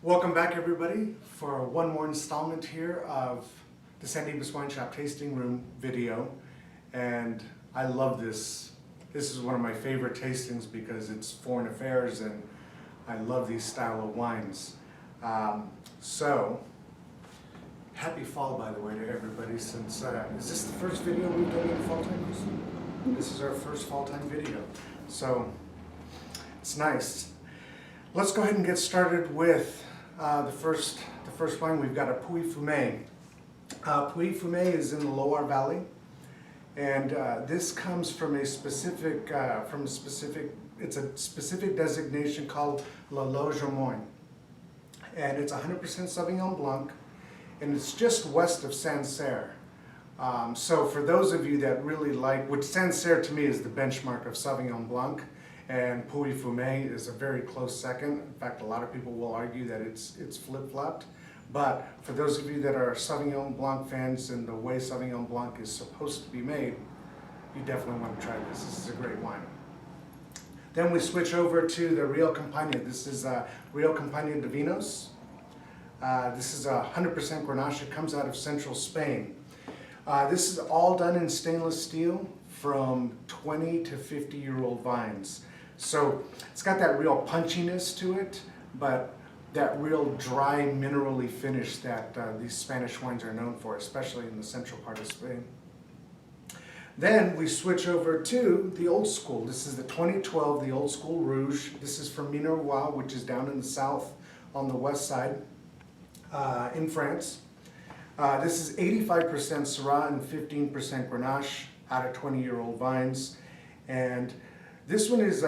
Welcome back, everybody, for one more installment here of the San Dimas Wine Shop Tasting Room video. And I love this. This is one of my favorite tastings because it's foreign affairs and I love these style of wines. So, happy fall, by the way, to everybody, since, is this the first video we've done in fall time? This is our first fall time video. So, it's nice. Let's go ahead and get started with the first wine. We've got a Pouilly-Fumé. Pouilly-Fumé is in the Loire Valley, and this comes from a specific, it's a specific designation called La Loge aux Moines, and it's 100% Sauvignon Blanc, and it's just west of Sancerre. So for those of you that really like, which Sancerre to me is the benchmark of Sauvignon Blanc, and Pouilly-Fumé is a very close second. In fact, a lot of people will argue that it's flip-flopped. But for those of you that are Sauvignon Blanc fans and the way Sauvignon Blanc is supposed to be made, you definitely want to try this. This is a great wine. Then we switch over to the Real Campagna. This is Real Campagna de Vinos. This is 100% Grenache. It comes out of central Spain. This is all done in stainless steel from 20 to 50-year-old vines. So it's got that real punchiness to it, but that real dry, minerally finish that these Spanish wines are known for, especially in the central part of Spain. Then we switch over to the old school. This is the 2012, the old school Rouge. This is from Minervois, which is down in the south on the west side in France. This is 85% Syrah and 15% Grenache out of 20-year-old vines. And this one is,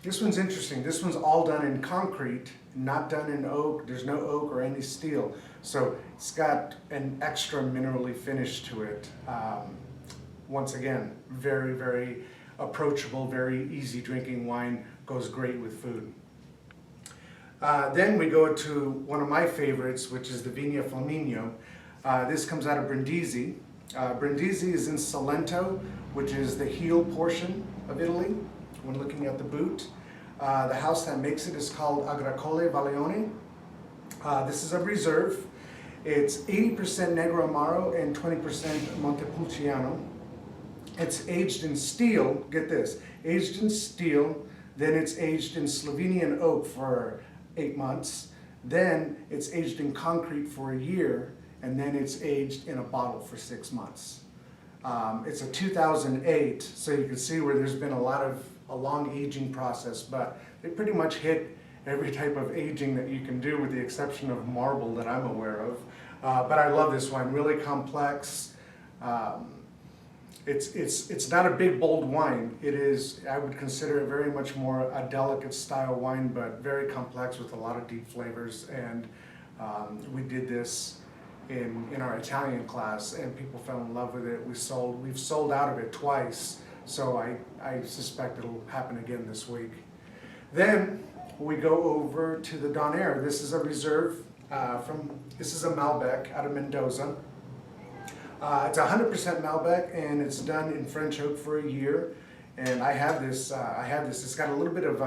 this one's interesting. This one's all done in concrete, not done in oak. There's no oak or any steel. So it's got an extra minerally finish to it. Once again, very, very approachable, very easy drinking wine, goes great with food. Then we go to one of my favorites, which is the Vigna Flaminio. This comes out of Brindisi. Brindisi is in Salento, which is the heel portion of Italy, when looking at the boot. The house that makes it is called Agricole Valione. This is a reserve. It's 80% Negro Amaro and 20% Montepulciano. It's aged in steel, get this, aged in steel, then it's aged in Slovenian oak for 8 months, then it's aged in concrete for a year, and then it's aged in a bottle for 6 months. It's a 2008, so you can see where there's been a long aging process, but they pretty much hit every type of aging that you can do with the exception of marble that I'm aware of. But I love this wine, really complex. It's not a big, bold wine. It is, I would consider it very much more a delicate style wine, but very complex with a lot of deep flavors. And we did this in our Italian class, and people fell in love with it. We've sold out of it twice, so I suspect it'll happen again this week. Then we go over to the Donaire. This is a reserve this is a Malbec out of Mendoza. It's 100% Malbec, and it's done in French oak for a year. And I have this. It's got a little bit of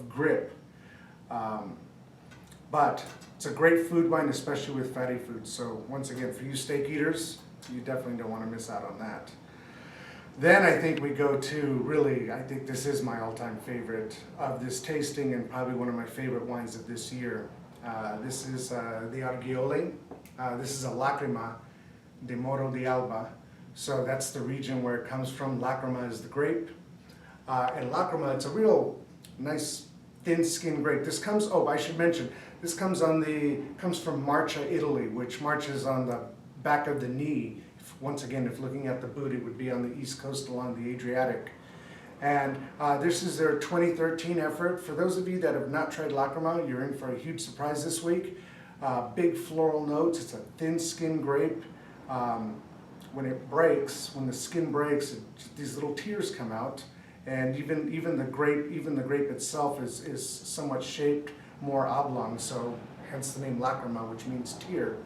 grip. But it's a great food wine, especially with fatty foods. So once again, for you steak eaters, you definitely don't want to miss out on that. Then I think we go to, really, I think this is my all-time favorite of this tasting and probably one of my favorite wines of this year. This is the Argiole. This is a Lacrima de Moro di Alba. So that's the region where it comes from. Lacrima is the grape. And Lacrima, it's a real nice thin-skinned grape. This comes, oh, I should mention, this comes from Marcia, Italy, which Marcia is on the back of the knee. Once again, if looking at the boot, it would be on the east coast along the Adriatic. And this is their 2013 effort. For those of you that have not tried Lacrima, you're in for a huge surprise this week. Big floral notes. It's a thin-skinned grape. When it breaks, when the skin breaks, these little tears come out. And even the grape itself is somewhat shaped more oblong, so hence the name Lacrima, which means tear.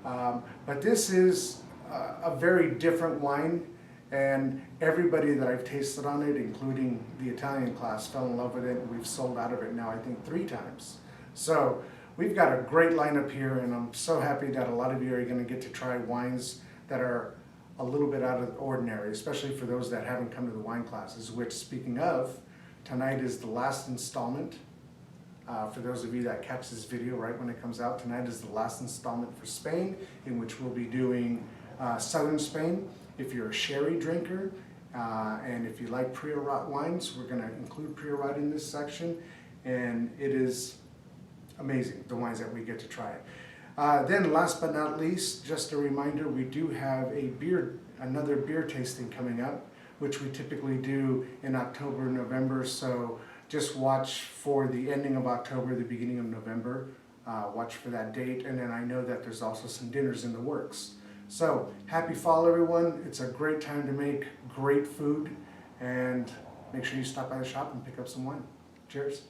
But this is a very different wine, and everybody that I've tasted on it, including the Italian class, fell in love with it. We've sold out of it now, I think, 3 times. So we've got a great lineup here, and I'm so happy that a lot of you are going to get to try wines that are a little bit out of the ordinary, especially for those that haven't come to the wine classes, which, speaking of, tonight is the last installment. For those of you that catch this video right when it comes out, tonight is the last installment for Spain, in which we'll be doing southern Spain. If you're a sherry drinker, and if you like Priorat wines, we're going to include Priorat in this section, and it is amazing, the wines that we get to try. Then last but not least, just a reminder, we do have another beer tasting coming up, which we typically do in October, November, so just watch for the ending of October, the beginning of November. Watch for that date, and then I know that there's also some dinners in the works. So, happy fall everyone. It's a great time to make great food, and make sure you stop by the shop and pick up some wine. Cheers.